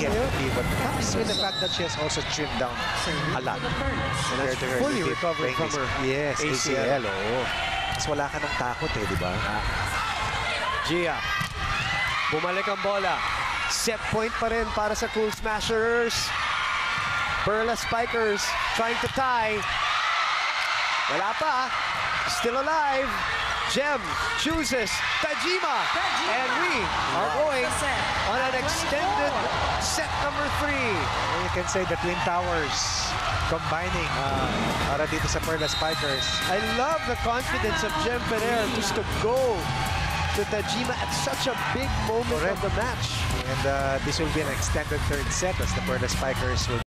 can compete, but comes with the fact that she has also trimmed down a lot. Compared to her. Fully recovered from her Yes, ACL. ACL. Oo. Mas wala ka ng takot eh, di ba? Gia. Bumalik ang bola. Set point pa rin para sa Cool Smashers. Perla Spikers trying to tie. Wala pa. Still alive. Gem chooses Tajima. And we are going on an extended set number 3. You can say the Twin Towers combining para dito sa Perla Spikers. I love the confidence of Gem Ferrer just to go to Tajima at such a big moment of the match. And this will be an extended third set as the Perla Spikers will